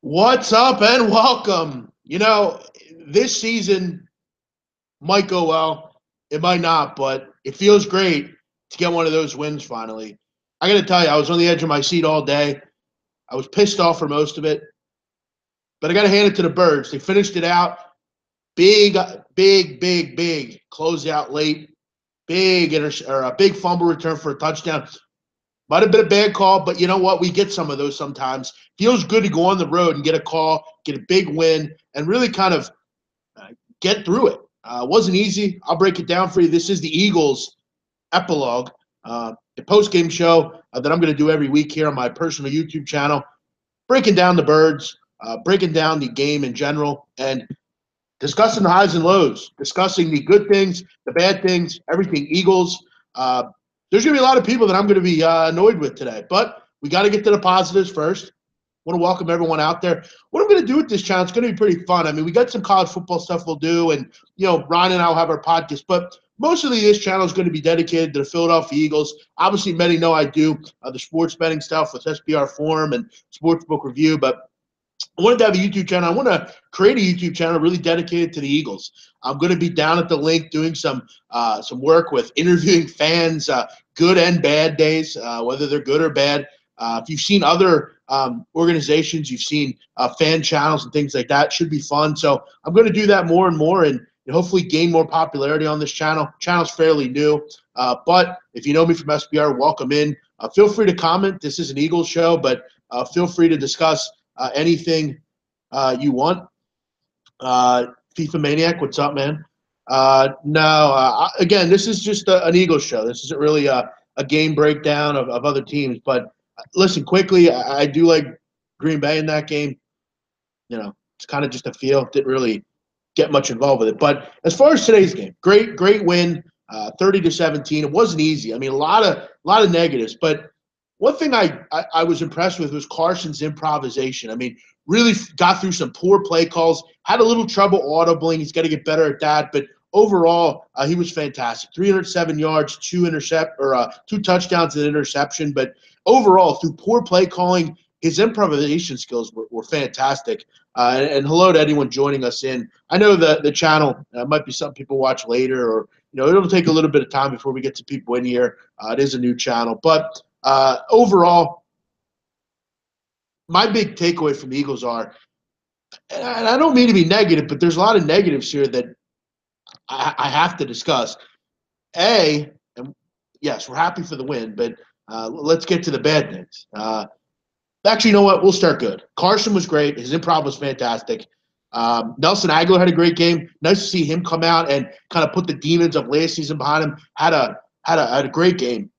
What's up and welcome. This season might go well. It might not, but it feels great to get one of those wins finally. I got to tell you, I was on the edge of my seat all day. I was pissed off for most of it, but I got to hand it to the Birds. They finished it out. Big, big closeout late. Or a big fumble return for a touchdown. Might have been a bad call, but you know what? We get some of those sometimes. Feels good to go on the road and get a call, get a big win, and really kind of get through it. Wasn't easy. I'll break it down for you. This is the Eagles Epilogue, the post-game show that I'm going to do every week here on my personal YouTube channel, breaking down the Birds, breaking down the game in general, and discussing the highs and lows, discussing the good things, the bad things, everything Eagles. There's going to be a lot of people that I'm going to be annoyed with today, but we got to get to the positives first. I want to welcome everyone out there. What I'm going to do with this channel, it's going to be pretty fun. I mean, we got some college football stuff we'll do, and, Ryan and I will have our podcast, but mostly this channel is going to be dedicated to the Philadelphia Eagles. Obviously, many know I do the sports betting stuff with SBR Forum and Sportsbook Review, but I wanted to have a YouTube channel. I want to create a YouTube channel really dedicated to the Eagles. I'm going to be down at the link doing some work with interviewing fans, good and bad days, whether they're good or bad. If you've seen other organizations, you've seen fan channels and things like that, it should be fun. So I'm going to do that more and more and hopefully gain more popularity on this channel. Channel's fairly new, but if you know me from SBR, welcome in. Feel free to comment. This is an Eagles show, but feel free to discuss anything you want. FIFA Maniac, what's up, man? No, again, this is just an Eagles show. This isn't really a game breakdown of other teams. But listen, quickly, I do like Green Bay in that game. It's kind of just a feel. Didn't really get much involved with it. But as far as today's game, great win, 30-17. It wasn't easy. I mean, a lot of negatives, but one thing I was impressed with was Carson's improvisation. I mean, really got through some poor play calls, had a little trouble audibling. He's got to get better at that. But overall, he was fantastic. 307 yards, two touchdowns and an interception. But overall, through poor play calling, his improvisation skills were fantastic. And hello to anyone joining us in. I know the channel might be something people watch later, or it'll take a little bit of time before we get to people in here. It is a new channel, but overall, my big takeaway from the Eagles are, and I don't mean to be negative, but there's a lot of negatives here that I have to discuss. And yes, we're happy for the win, but let's get to the bad things. Actually, you know what? We'll start good. Carson was great. His improv was fantastic. Nelson Aguilar had a great game. Nice to see him come out and kind of put the demons of last season behind him. Had a great game.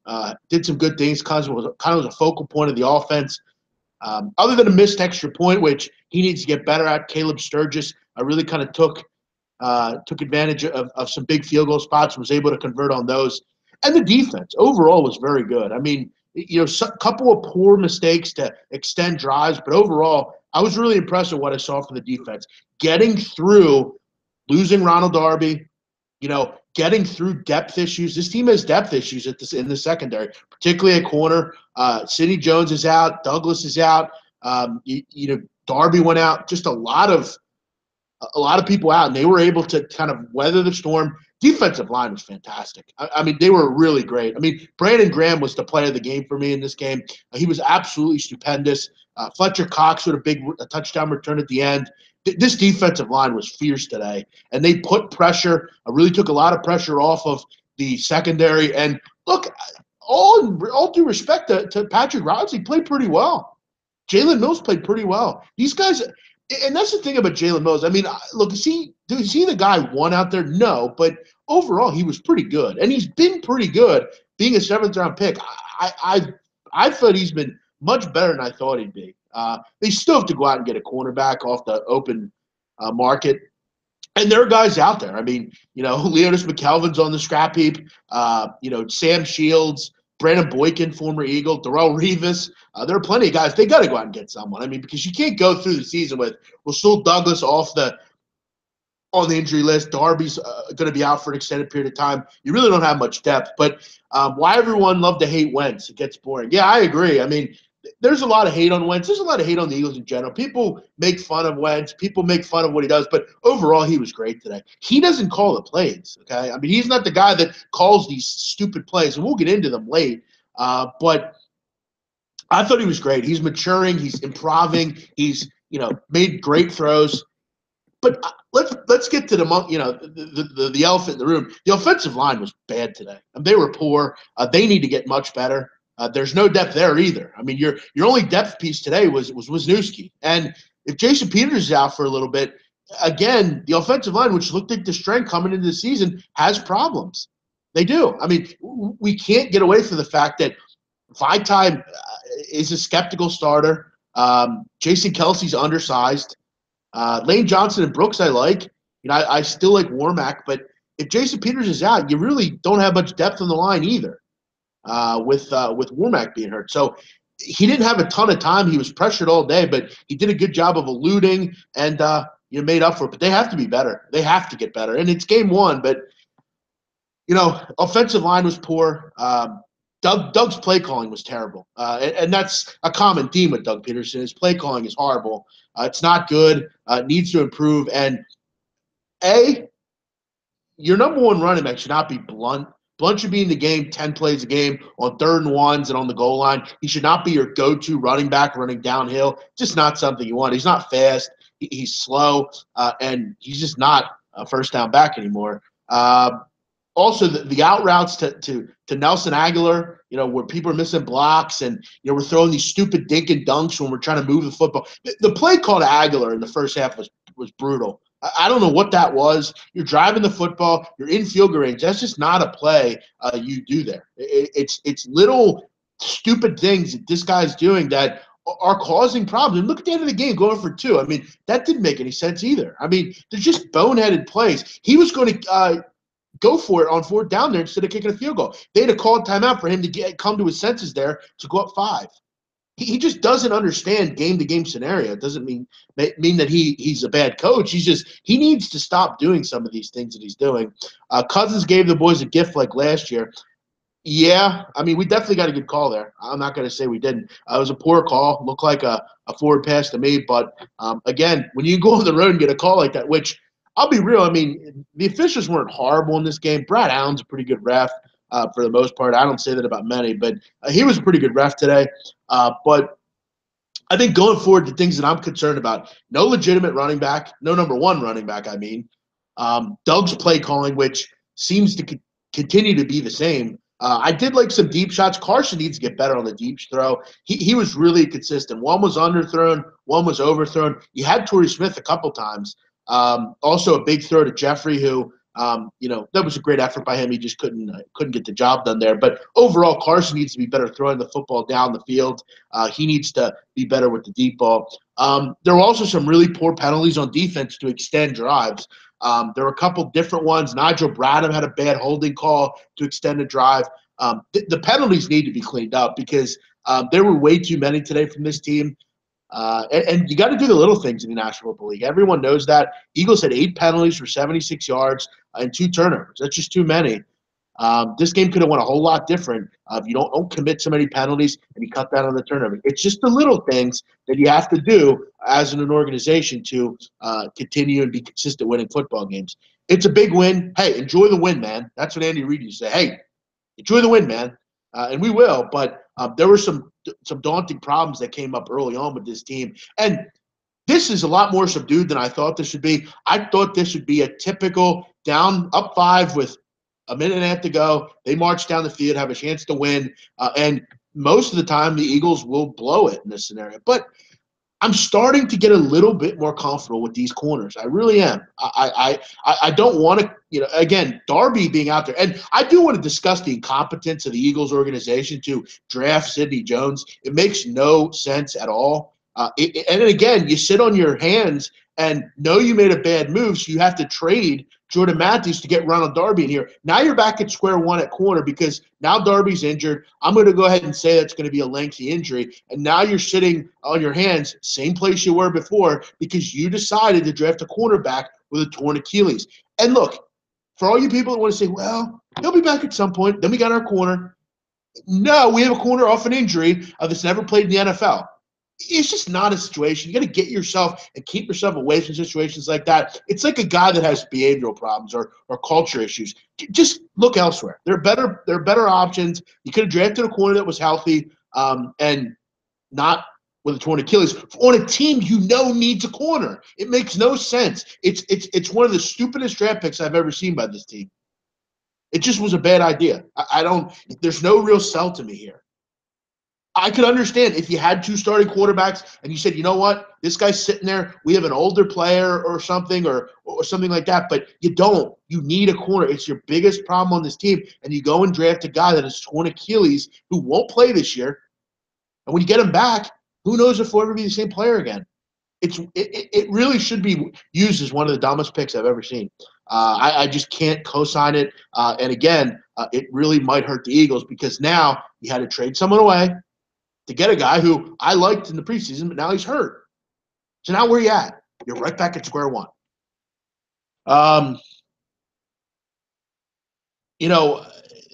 Did some good things. Kind of was a focal point of the offense. Other than a missed extra point, which he needs to get better at, Caleb Sturgis really kind of took advantage of some big field goal spots and was able to convert on those. And the defense overall was very good. I mean, a couple of poor mistakes to extend drives, but overall, I was really impressed with what I saw from the defense. Getting through losing Ronald Darby, getting through depth issues. This team has depth issues in the secondary, particularly at corner. Sidney Jones is out. Douglas is out. Darby went out. Just a lot of people out, and they were able to kind of weather the storm. Defensive line was fantastic. I mean, they were really great. I mean, Brandon Graham was the player of the game for me in this game. He was absolutely stupendous. Fletcher Cox with a touchdown return at the end. This defensive line was fierce today, and they put pressure. Really took a lot of pressure off of the secondary. And look, all due respect to Patrick Robinson, he played pretty well. Jalen Mills played pretty well. These guys, and that's the thing about Jalen Mills. I mean, look, is he the guy won out there? No, but overall he was pretty good, and he's been pretty good being a seventh-round pick. I thought he's been much better than I thought he'd be. They still have to go out and get a cornerback off the open market. And there are guys out there. I mean, Leonis McKelvin's on the scrap heap. Sam Shields, Brandon Boykin, former Eagle, Darrell Revis. There are plenty of guys. They got to go out and get someone. I mean, because you can't go through the season with Rasul Douglas on the injury list. Darby's going to be out for an extended period of time. You really don't have much depth. But why everyone loved to hate Wentz? It gets boring. Yeah, I agree. I mean, there's a lot of hate on Wentz. There's a lot of hate on the Eagles in general. People make fun of Wentz. People make fun of what he does. But overall, he was great today. He doesn't call the plays, okay? I mean, he's not the guy that calls these stupid plays, and we'll get into them late. But I thought he was great. He's maturing. He's improving. He's, made great throws. But let's get to the elephant in the room. The offensive line was bad today. They were poor. They need to get much better. There's no depth there either. I mean, your only depth piece today was Wisniewski. And if Jason Peters is out for a little bit, again, the offensive line, which looked like the strength coming into the season, has problems. They do. I mean, we can't get away from the fact that Vitae is a skeptical starter. Jason Kelsey's undersized. Lane Johnson and Brooks I like. I still like Warmack, but if Jason Peters is out, you really don't have much depth on the line either. With Warmack being hurt, so he didn't have a ton of time. He was pressured all day, but he did a good job of eluding and made up for it. But they have to be better. They have to get better, and it's game one. But offensive line was poor. Doug's play calling was terrible, and that's a common theme with Doug Peterson. His play calling is horrible. It's not good. It needs to improve. And your number one running back should not be Blunt. Blunt should be in the game 10 plays a game on 3rd and 1s and on the goal line. He should not be your go-to running back running downhill. Just not something you want. He's not fast. He's slow, and he's just not a first down back anymore. Also, the out routes to Nelson Aguilar, where people are missing blocks and, we're throwing these stupid dink and dunks when we're trying to move the football. The play call to Aguilar in the first half was brutal. I don't know what that was. You're driving the football. You're in field goal range. That's just not a play you do there. It's little stupid things that this guy's doing that are causing problems. And look at the end of the game, going for 2. I mean, that didn't make any sense either. I mean, they're just boneheaded plays. He was going to go for it on 4th down there instead of kicking a field goal. They'd have called timeout for him to come to his senses there to go up 5. He just doesn't understand game-to-game scenario. It doesn't mean that he's a bad coach. He needs to stop doing some of these things that he's doing. Cousins gave the boys a gift like last year. Yeah, I mean, we definitely got a good call there. I'm not going to say we didn't. It was a poor call. Looked like a forward pass to me. But, again, when you go on the road and get a call like that, which I'll be real, I mean, the officials weren't horrible in this game. Brad Allen's a pretty good ref. For the most part. I don't say that about many, but he was a pretty good ref today. But I think going forward, the things that I'm concerned about, no legitimate running back, no number 1 running back, I mean. Doug's play calling, which seems to continue to be the same. I did like some deep shots. Carson needs to get better on the deep throw. He was really consistent. One was underthrown, one was overthrown. You had Torrey Smith a couple times. Also a big throw to Jeffrey, who that was a great effort by him. He just couldn't get the job done there. But overall, Carson needs to be better throwing the football down the field. He needs to be better with the deep ball. There were also some really poor penalties on defense to extend drives. There were a couple different ones. Nigel Bradham had a bad holding call to extend a drive. The penalties need to be cleaned up because there were way too many today from this team. And you got to do the little things in the National Football League. Everyone knows that. Eagles had 8 penalties for 76 yards and 2 turnovers. That's just too many. This game could have went a whole lot different if you don't commit so many penalties and you cut down on the turnover. It's just the little things that you have to do as an organization to continue and be consistent winning football games. It's a big win. Hey, enjoy the win, man. That's what Andy Reid used to say. Hey, enjoy the win, man. And we will. But there were some daunting problems that came up early on with this team. And this is a lot more subdued than I thought this would be. I thought this would be a typical down, up 5 with a minute and a half to go. They march down the field, have a chance to win. And most of the time, the Eagles will blow it in this scenario. But I'm starting to get a little bit more comfortable with these corners. I really am. I don't want to, again, Darby being out there. And I do want to discuss the incompetence of the Eagles organization to draft Sidney Jones. It makes no sense at all. And again, you sit on your hands and know you made a bad move, so you have to trade Jordan Matthews to get Ronald Darby in here. Now you're back at square one at corner because now Darby's injured. I'm going to go ahead and say that's going to be a lengthy injury. And now you're sitting on your hands, same place you were before, because you decided to draft a cornerback with a torn Achilles. And look, for all you people that want to say, well, he'll be back at some point, then we got our corner. No, we have a corner off an injury that's never played in the NFL. It's just not a situation. You got to get yourself and keep yourself away from situations like that. It's like a guy that has behavioral problems or culture issues. Just look elsewhere. There are better options. You could have drafted a corner that was healthy and not with a torn Achilles on a team you know needs a corner. It makes no sense. It's one of the stupidest draft picks I've ever seen by this team. It just was a bad idea. I don't. There's no real sell to me here. I could understand if you had two starting quarterbacks and you said, you know what, this guy's sitting there. We have an older player or something or something like that, but you don't. You need a corner. It's your biggest problem on this team, and you go and draft a guy that has torn Achilles who won't play this year. And when you get him back, who knows if he'll ever be the same player again? It really should be used as one of the dumbest picks I've ever seen. I just can't co-sign it. And again, it really might hurt the Eagles because now you had to trade someone away to get a guy who I liked in the preseason, but now he's hurt. So now where you at? You're right back at square one. Um, you know,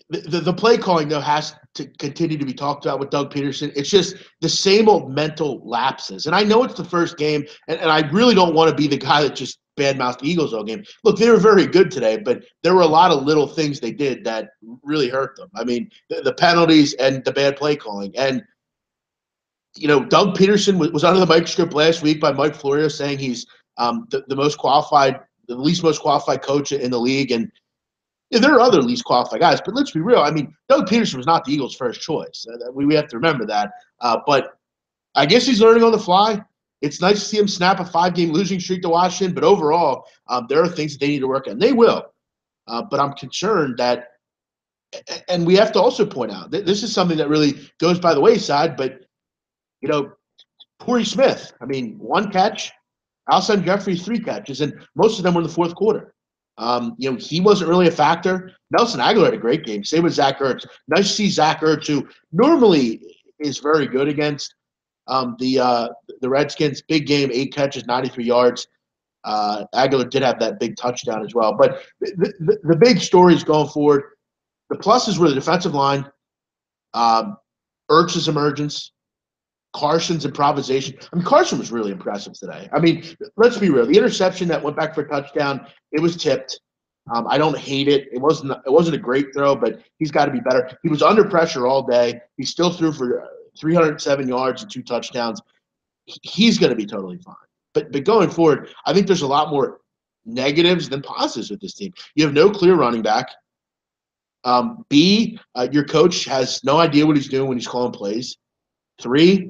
the play calling, though, has to continue to be talked about with Doug Peterson. It's just the same old mental lapses. And I know it's the first game, and I really don't want to be the guy that just badmouthed the Eagles all game. Look, they were very good today, but there were a lot of little things they did that really hurt them. I mean, the penalties and the bad play calling. And Doug Peterson was under the microscope last week by Mike Florio saying he's the most qualified, the least most qualified coach in the league. And there are other least qualified guys, but let's be real. I mean, Doug Peterson was not the Eagles' first choice. We have to remember that. But I guess he's learning on the fly. It's nice to see him snap a 5-game losing streak to Washington, but overall, there are things that they need to work on. They will. But I'm concerned that, and we have to also point out, this is something that really goes by the wayside, but Torrey Smith, I mean, 1 catch. Alshon Jeffrey's 3 catches, and most of them were in the fourth quarter. He wasn't really a factor. Nelson Aguilar had a great game. Same with Zach Ertz. Nice to see Zach Ertz, who normally is very good against the Redskins. Big game, 8 catches, 93 yards. Aguilar did have that big touchdown as well. But the big stories going forward, the pluses were the defensive line, Ertz's emergence, Carson's improvisation. I mean, Carson was really impressive today. I mean, let's be real. The interception that went back for a touchdown, it was tipped. I don't hate it. It wasn't a great throw, but he's got to be better. He was under pressure all day. He still threw for 307 yards and 2 touchdowns. He's going to be totally fine. But going forward, I think there's a lot more negatives than positives with this team. You have no clear running back. Your coach has no idea what he's doing when he's calling plays. 3,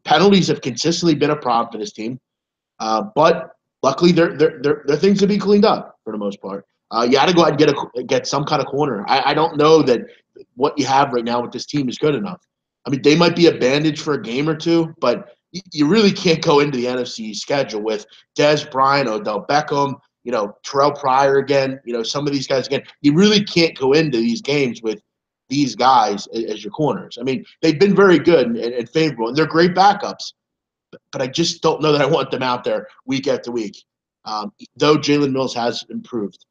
penalties have consistently been a problem for this team, but luckily they're things to be cleaned up for the most part. You got to go out and get some kind of corner. I don't know that what you have right now with this team is good enough. I mean, they might be a bandage for a game or two, but you really can't go into the NFC schedule with Dez Bryant, Odell Beckham, Terrell Pryor again, some of these guys again. You really can't go into these games with these guys as your corners. I mean, they've been very good and favorable, and they're great backups, but I just don't know that I want them out there week after week, though Jalen Mills has improved.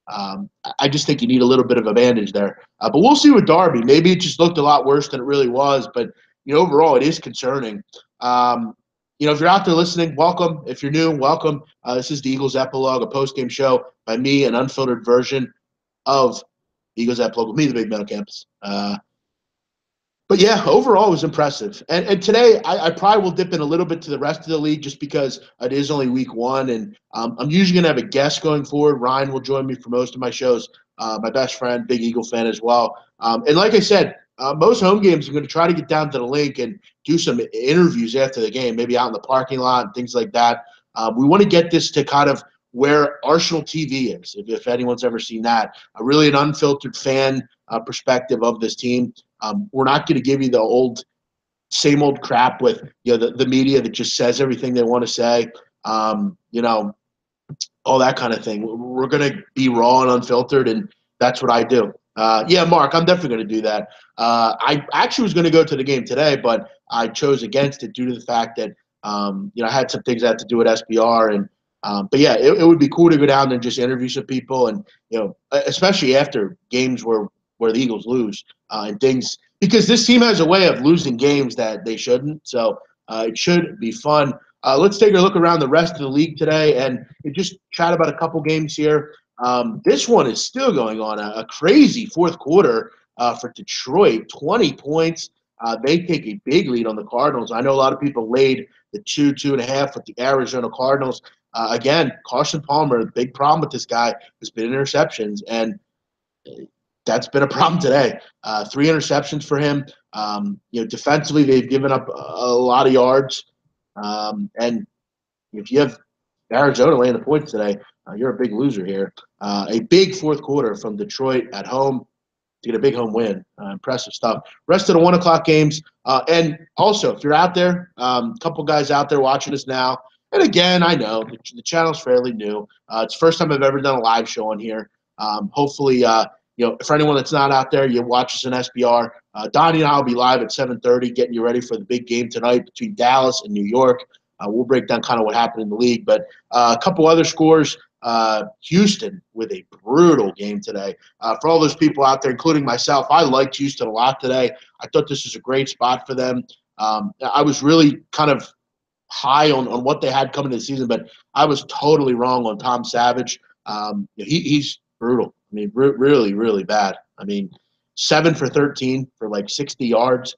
I just think you need a little bit of a bandage there. But we'll see with Darby. Maybe it just looked a lot worse than it really was, but overall it is concerning. If you're out there listening, welcome. If you're new, welcome. This is the Eagles Epilogue, a post-game show by me, an unfiltered version of Eagles Epilogue with me, the Big Metal Campus. But yeah, overall it was impressive. And today I probably will dip in a little bit to the rest of the league just because it is only week 1. And I'm usually going to have a guest going forward. Ryan will join me for most of my shows, my best friend, big Eagle fan as well. And like I said, most home games I'm going to try to get down to the link and do some interviews after the game, maybe out in the parking lot and things like that. We want to get this to kind of where Arsenal TV is, if anyone's ever seen that. Really an unfiltered fan perspective of this team. We're not going to give you the same old crap with the media that just says everything they want to say, all that kind of thing. We're going to be raw and unfiltered, and that's what I do. Yeah, Mark, I'm definitely going to do that. I actually was going to go to the game today, but I chose against it due to the fact that I had some things I had to do at SBR, and but yeah, it would be cool to go down there and just interview some people, and especially after games where where the Eagles lose and things, because this team has a way of losing games that they shouldn't. So it should be fun. Let's take a look around the rest of the league today and just chat about a couple games here. This one is still going on, a crazy fourth quarter for Detroit, 20 points. They take a big lead on the Cardinals. I know a lot of people laid the 2.5 with the Arizona Cardinals. Again, Carson Palmer, the big problem with this guy has been interceptions, and that's been a problem today. 3 interceptions for him. Defensively, they've given up a lot of yards. And if you have Arizona laying the points today, you're a big loser here. A big fourth quarter from Detroit at home to get a big home win. Impressive stuff. Rest of the 1 o'clock games. And also, if you're out there, a couple guys out there watching us now, and again, I know the channel's fairly new. It's the first time I've ever done a live show on here. Hopefully, for anyone that's not out there, you watch us in SBR. Donnie and I will be live at 7:30, getting you ready for the big game tonight between Dallas and New York. We'll break down kind of what happened in the league. But a couple other scores. Houston with a brutal game today. For all those people out there, including myself, I liked Houston a lot today. I thought this was a great spot for them. I was really kind of high on what they had coming to the season, but I was totally wrong on Tom Savage. He's brutal. I mean, really, really bad. I mean, 7 for 13 for like 60 yards.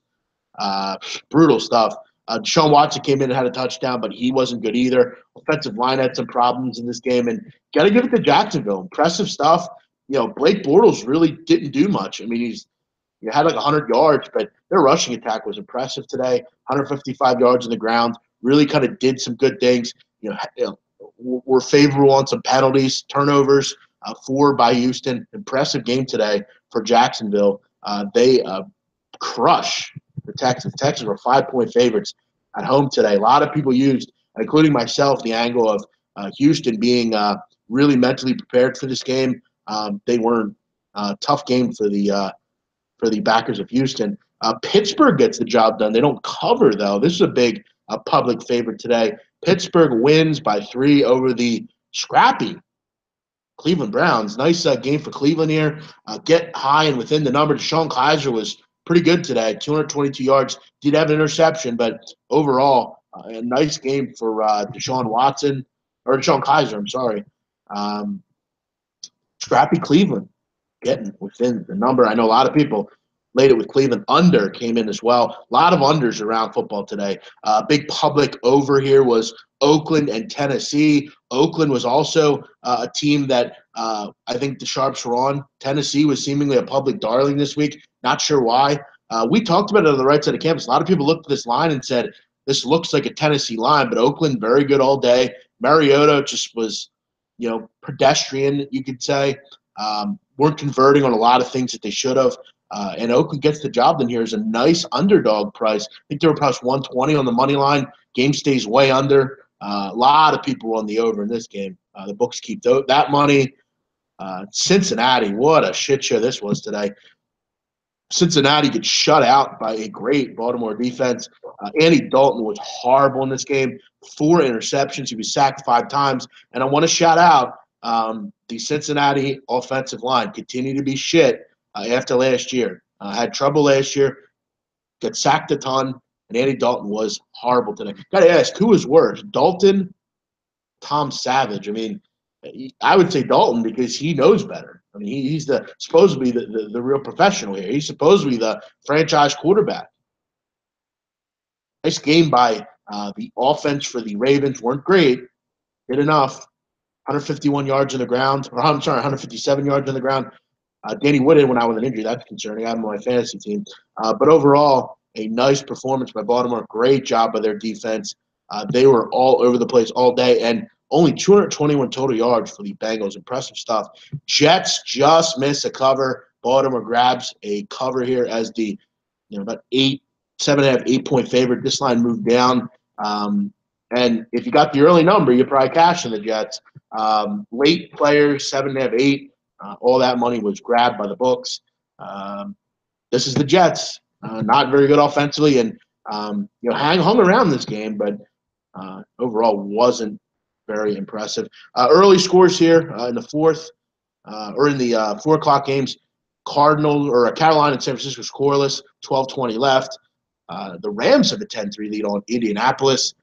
Brutal stuff. Deshaun Watson came in and had a touchdown, but he wasn't good either. Offensive line had some problems in this game, and got to give it to Jacksonville. Impressive stuff. Blake Bortles really didn't do much. I mean, he had like 100 yards, but their rushing attack was impressive today. 155 yards on the ground. Really kind of did some good things. Were favorable on some penalties, turnovers. 4 by Houston. Impressive game today for Jacksonville. They crush the Texans. Texans were 5-point favorites at home today. A lot of people used, including myself, the angle of Houston being really mentally prepared for this game. They weren't. Tough game for the backers of Houston. Pittsburgh gets the job done. They don't cover, though. This is a big public favorite today. Pittsburgh wins by 3 over the scrappy Cleveland Browns. Nice game for Cleveland here. Get high and within the number. DeShone Kizer was pretty good today, 222 yards. Did have an interception, but overall, a nice game for Deshaun Kizer, I'm sorry. Scrappy Cleveland getting within the number. I know a lot of people laid it with Cleveland. Under came in as well. A lot of unders around football today. Big public over here was Oakland and Tennessee. Oakland was also a team that I think the Sharps were on. Tennessee was seemingly a public darling this week. Not sure why. We talked about it on the right side of campus. A lot of people looked at this line and said, this looks like a Tennessee line, but Oakland, very good all day. Mariota just was, pedestrian, you could say. Weren't converting on a lot of things that they should have. And Oakland gets the job done here as a nice underdog price. I think they were plus 120 on the money line. Game stays way under. A lot of people were on the over in this game. The books keep that money. Cincinnati, what a shit show this was today. Cincinnati gets shut out by a great Baltimore defense. Andy Dalton was horrible in this game. 4 interceptions. He was sacked 5 times. And I want to shout out the Cincinnati offensive line. Continue to be shit after last year. Had trouble last year. Got sacked a ton. And Andy Dalton was horrible today. Got to ask, who was worse, Dalton, Tom Savage? I mean, I would say Dalton because he knows better. I mean, he's supposed to be the real professional here. He's supposed to be the franchise quarterback. Nice game by the offense for the Ravens. Weren't great. Did enough. 151 yards on the ground. Or I'm sorry, 157 yards on the ground. Danny Woodhead went out with an injury. That's concerning. I have him on my fantasy team. But overall, a nice performance by Baltimore. Great job by their defense. They were all over the place all day. And only 221 total yards for the Bengals. Impressive stuff. Jets just miss a cover. Baltimore grabs a cover here as the about 7.5, 8-point favorite. This line moved down. And if you got the early number, you probably cash in the Jets. Late players, 7.5, 8. All that money was grabbed by the books. This is the Jets. Not very good offensively, and hung around this game, but overall wasn't very impressive. Early scores here in the fourth, or in the 4 o'clock games. Carolina and San Francisco scoreless, 12:20 left. The Rams have a 10-3 lead on Indianapolis.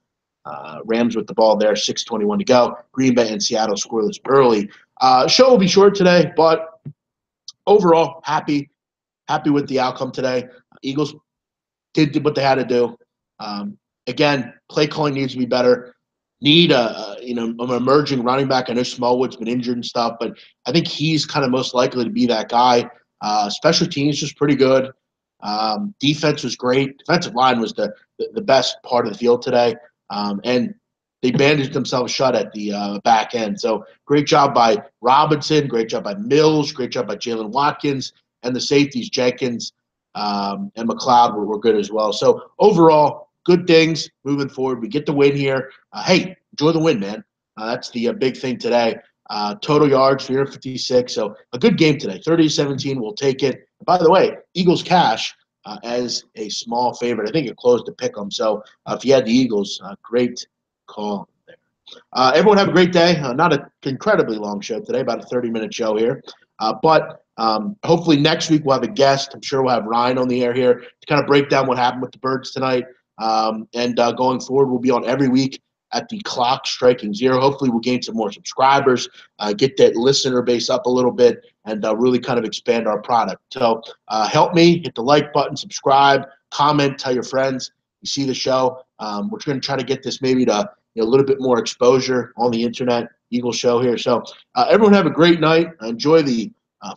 Rams with the ball there, 6:21 to go. Green Bay and Seattle scoreless early. Show will be short today, but overall, happy with the outcome today. Eagles did what they had to do. Again, play calling needs to be better. Need an emerging running back. I know Smallwood's been injured and stuff, but I think he's kind of most likely to be that guy. Special teams was pretty good. Defense was great. Defensive line was the best part of the field today, and they bandaged themselves shut at the back end. So great job by Robinson, great job by Mills, great job by Jalen Watkins, and the safeties Jenkins and McLeod were good as well. So overall, good things moving forward. We get the win here. Hey, enjoy the win, man. That's the big thing today. Total yards, 356. So a good game today. 30-17, we'll take it. And by the way, Eagles cash as a small favorite. I think it closed to pick them. So if you had the Eagles, great call there. Everyone have a great day. Not an incredibly long show today, about a 30-minute show here. But hopefully next week we'll have a guest. I'm sure we'll have Ryan on the air here to kind of break down what happened with the Birds tonight. And going forward, we'll be on every week at the clock striking 0. Hopefully we'll gain some more subscribers, get that listener base up a little bit, and really kind of expand our product. So help me, hit the like button, subscribe, comment, tell your friends you see the show. We're going to try to get this maybe to a little bit more exposure on the internet, Eagle show here. So everyone have a great night. Enjoy the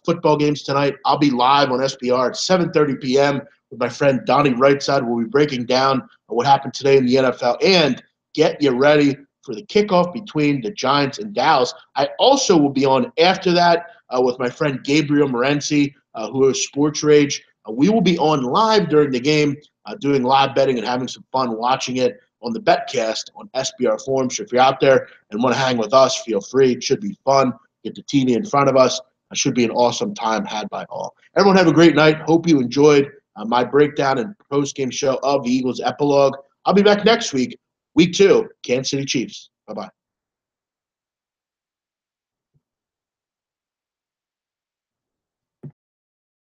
football games tonight. I'll be live on SBR at 7:30 p.m. with my friend Donnie Rightside. We'll be breaking down what happened today in the NFL and get you ready for the kickoff between the Giants and Dallas. I also will be on after that with my friend Gabriel Morency, who is Sports Rage. We will be on live during the game, doing live betting and having some fun watching it on the Betcast on SBR Forum. So if you're out there and want to hang with us, feel free. It should be fun. Get the TV in front of us. It should be an awesome time had by all. Everyone have a great night. Hope you enjoyed my breakdown and post-game show of the Eagles Epilogue. I'll be back next week, week 2, Kansas City Chiefs. Bye-bye.